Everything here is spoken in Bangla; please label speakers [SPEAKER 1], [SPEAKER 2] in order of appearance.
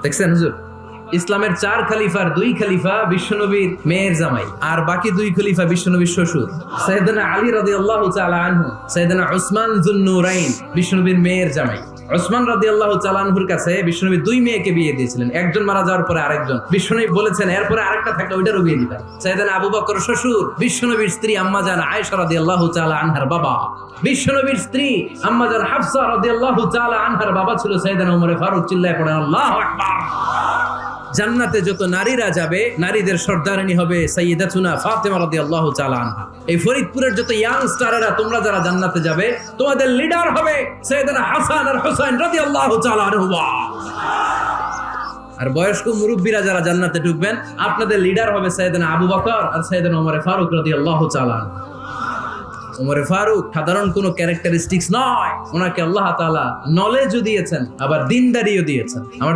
[SPEAKER 1] দেখছেন হুজুর, ইসলামের 4 খলিফার 2 খলিফা বিশ্বনবীর মেয়ের জামাই, আর বাকি 2 খলিফা বিশ্বনবীর শ্বশুর। সাইয়েদনা আলী রাদিয়াল্লাহু তাআলা আনহু, সাইয়েদনা উসমান যুন-নূরাইন বিশ্বনবীর মেয়ের জামাই। উসমান রাদিয়াল্লাহু তাআলা আনহুর কাছে বিশ্বনবী 2 মেয়েকে বিয়ে দিয়েছিলেন, একজন মারা যাওয়ার পরে আরেকজন। বিশ্বনবী বলেছেন এরপরে আরেকটা থাকলে ওইটারও বিয়ে দিবেন। সাইয়েদনা আবু বকর শ্বশুর, বিশ্বনবীর স্ত্রী আম্মা জান আয়েশা রাদিয়াল্লাহু তাআলা আনহার বাবা। বিশ্বনবীর স্ত্রী আম্মা জান হাফসা রাদিয়াল্লাহু তাআলা আনহার বাবা ছিল সাইয়েদনা ওমর ফারুক। চিল্লায়ে পড়েন আল্লাহু আকবার। জান্নাতে যত নারীরা যাবে, নারীদের সর্দারিনী হবে সাইয়্যিদাতুনা ফাতেমা রাদিয়াল্লাহু তাআলা আনহা। এই ফরিদপুরের যত ইয়াং স্টারেরা তোমরা যারা জান্নাতে যাবে, তোমাদের লিডার হবে সাইয়েদনা হাসান আর হুসাইন রাদিয়াল্লাহু তাআলা আনহুমা। আর বয়স্ক মুরব্বীরা যারা জান্নাতে ঢুকবেন, আপনাদের লিডার হবে সাইয়েদনা আবু বকর আর সাইয়েদনা ওমর ফারুক রাদিয়াল্লাহু তাআলা আনহু। ওমর ফারুক সাধারণ কোনো ক্যারেক্টারিস্টিক্স নয়, ওনাকে আল্লাহ তাআলা নলেজও দিয়েছেন, আবার দিনদারিও দিয়েছেন। আমার